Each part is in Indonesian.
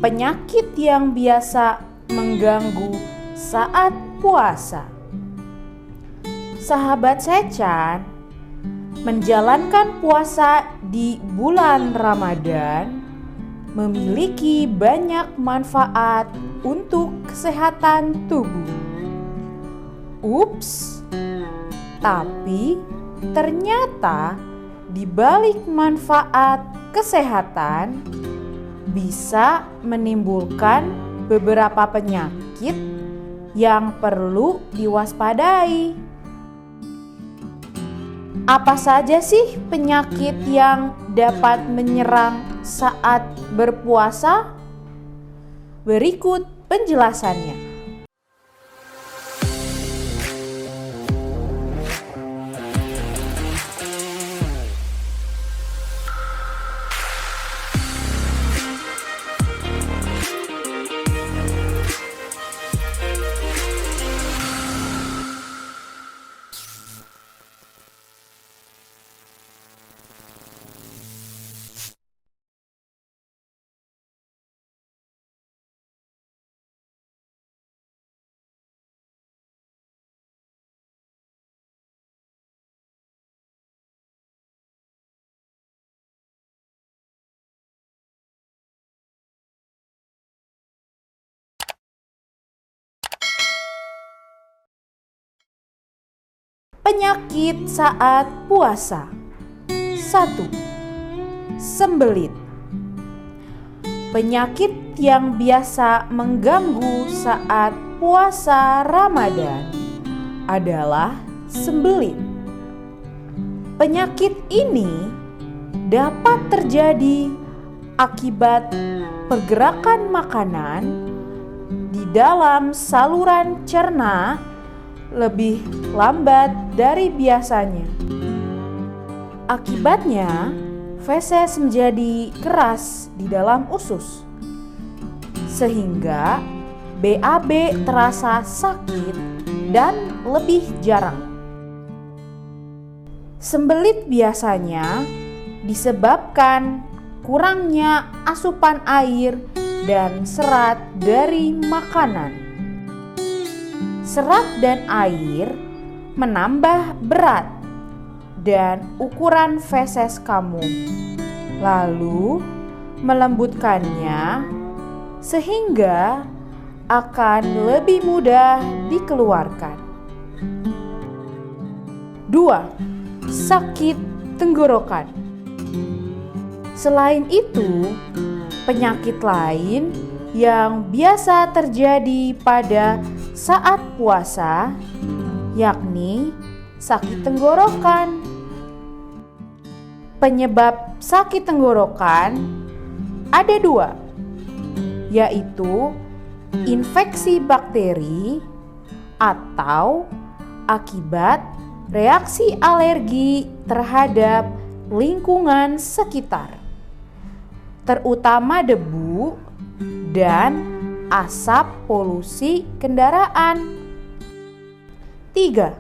penyakit yang biasa mengganggu saat puasa. Sahabat Sechan, menjalankan puasa di bulan Ramadan memiliki banyak manfaat untuk kesehatan tubuh. Ups, tapi ternyata di balik manfaat kesehatan bisa menimbulkan beberapa penyakit yang perlu diwaspadai. Apa saja sih penyakit yang dapat menyerang saat berpuasa? Berikut penjelasannya. Penyakit saat puasa. 1. Sembelit. Penyakit yang biasa mengganggu saat puasa Ramadan adalah sembelit. Penyakit ini dapat terjadi akibat pergerakan makanan di dalam saluran cerna lebih lambat dari biasanya. Akibatnya, feses menjadi keras di dalam usus, sehingga BAB terasa sakit dan lebih jarang. Sembelit biasanya disebabkan kurangnya asupan air dan serat dari makanan. Serat dan air menambah berat dan ukuran feses kamu, lalu melembutkannya sehingga akan lebih mudah dikeluarkan. 2. Sakit tenggorokan. Selain itu, penyakit lain yang biasa terjadi pada saat puasa, yakni sakit tenggorokan. Penyebab sakit tenggorokan ada 2, yaitu infeksi bakteri atau akibat reaksi alergi terhadap lingkungan sekitar, terutama debu dan asap polusi kendaraan. 3.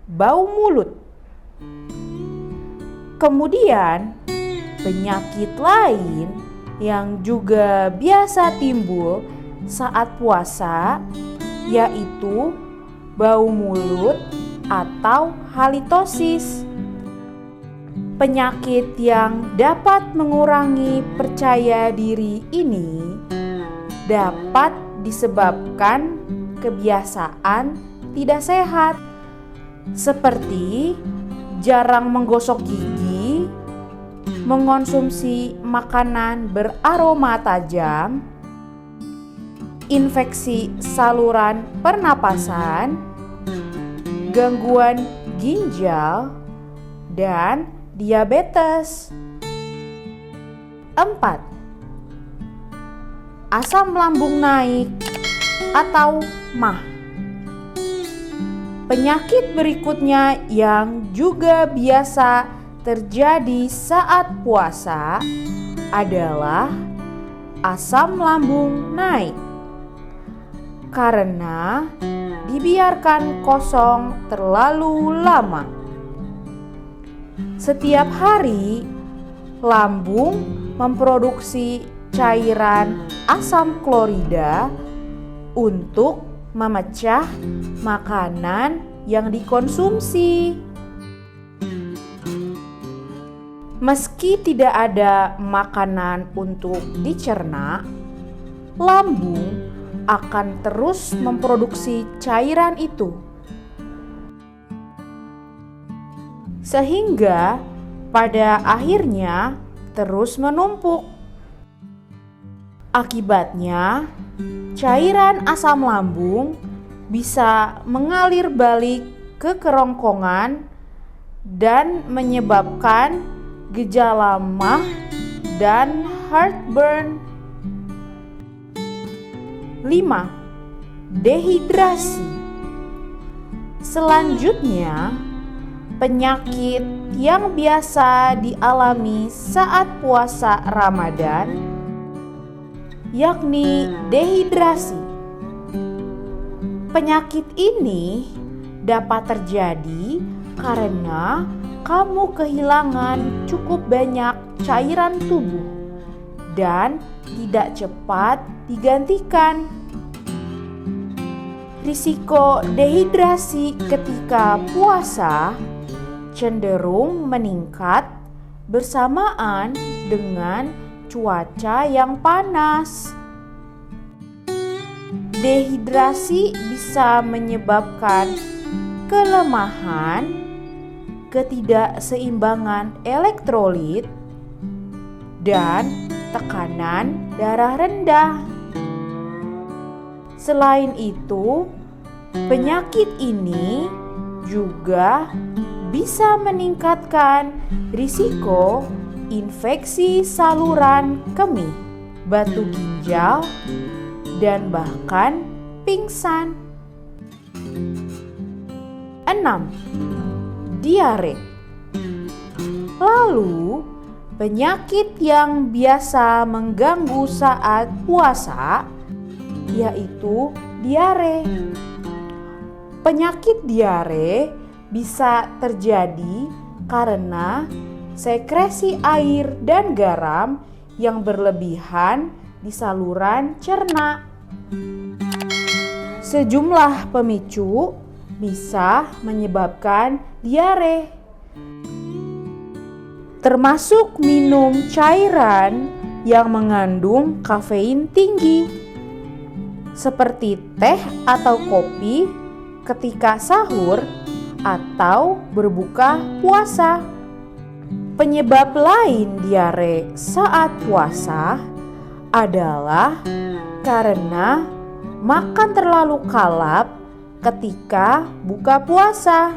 Bau mulut. Kemudian, penyakit lain yang juga biasa timbul saat puasa yaitu bau mulut atau halitosis. Penyakit yang dapat mengurangi percaya diri ini dapat disebabkan kebiasaan tidak sehat, seperti jarang menggosok gigi, mengonsumsi makanan beraroma tajam, infeksi saluran pernapasan, gangguan ginjal, dan diabetes. 4. Asam lambung naik atau MAH. Penyakit berikutnya yang juga biasa terjadi saat puasa adalah asam lambung naik karena dibiarkan kosong terlalu lama. Setiap hari, lambung memproduksi cairan asam klorida untuk memecah makanan yang dikonsumsi. Meski tidak ada makanan untuk dicerna, lambung akan terus memproduksi cairan itu, sehingga pada akhirnya terus menumpuk. Akibatnya, cairan asam lambung bisa mengalir balik ke kerongkongan dan menyebabkan gejala MAH dan heartburn. 5. Dehidrasi. Selanjutnya, penyakit yang biasa dialami saat puasa Ramadan, yakni dehidrasi. Penyakit ini dapat terjadi karena kamu kehilangan cukup banyak cairan tubuh dan tidak cepat digantikan. Risiko dehidrasi ketika puasa cenderung meningkat bersamaan dengan cuaca yang panas. Dehidrasi bisa menyebabkan kelemahan, ketidakseimbangan elektrolit, dan tekanan darah rendah. Selain itu, penyakit ini juga bisa meningkatkan risiko infeksi saluran kemih, batu ginjal, dan bahkan pingsan. 6. Diare. Lalu, penyakit yang biasa mengganggu saat puasa yaitu diare. Penyakit diare bisa terjadi karena sekresi air dan garam yang berlebihan di saluran cerna. Sejumlah pemicu bisa menyebabkan diare, termasuk minum cairan yang mengandung kafein tinggi, seperti teh atau kopi ketika sahur atau berbuka puasa. Penyebab lain diare saat puasa adalah karena makan terlalu kalap ketika buka puasa.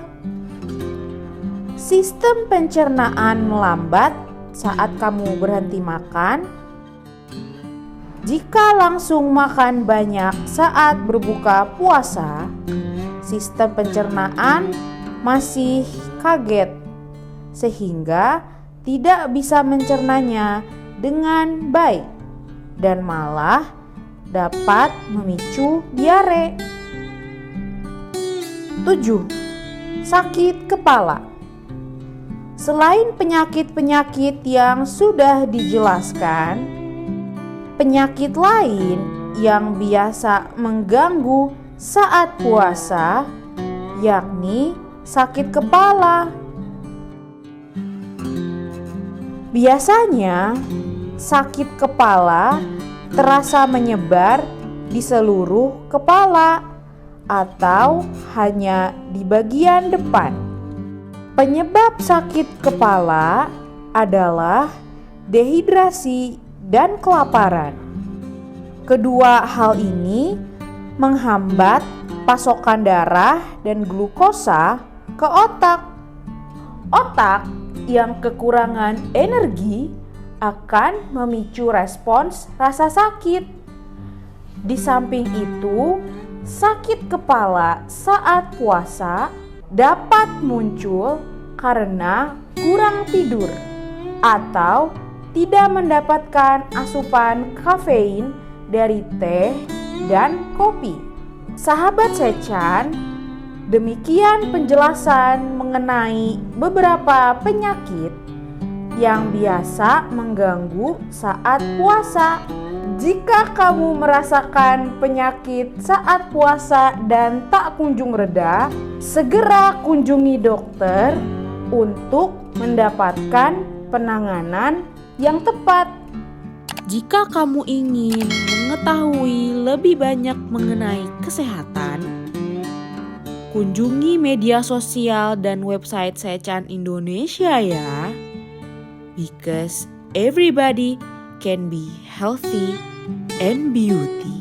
Sistem pencernaan melambat saat kamu berhenti makan. Jika langsung makan banyak saat berbuka puasa, sistem pencernaan masih kaget sehingga tidak bisa mencernanya dengan baik dan malah dapat memicu diare. 7. Sakit kepala. Selain penyakit-penyakit yang sudah dijelaskan, penyakit lain yang biasa mengganggu saat puasa yakni sakit kepala. Biasanya, sakit kepala terasa menyebar di seluruh kepala atau hanya di bagian depan. Penyebab sakit kepala adalah dehidrasi dan kelaparan. Kedua hal ini menghambat pasokan darah dan glukosa ke otak. Otak yang kekurangan energi akan memicu respons rasa sakit. Di samping itu, sakit kepala saat puasa dapat muncul karena kurang tidur atau tidak mendapatkan asupan kafein dari teh dan kopi. Sahabat Sechan, demikian penjelasan mengenai beberapa penyakit yang biasa mengganggu saat puasa. Jika kamu merasakan penyakit saat puasa dan tak kunjung reda, segera kunjungi dokter untuk mendapatkan penanganan yang tepat. Jika kamu ingin mengetahui lebih banyak mengenai kesehatan, kunjungi media sosial dan website Sechan Indonesia ya. Because everybody can be healthy and beauty.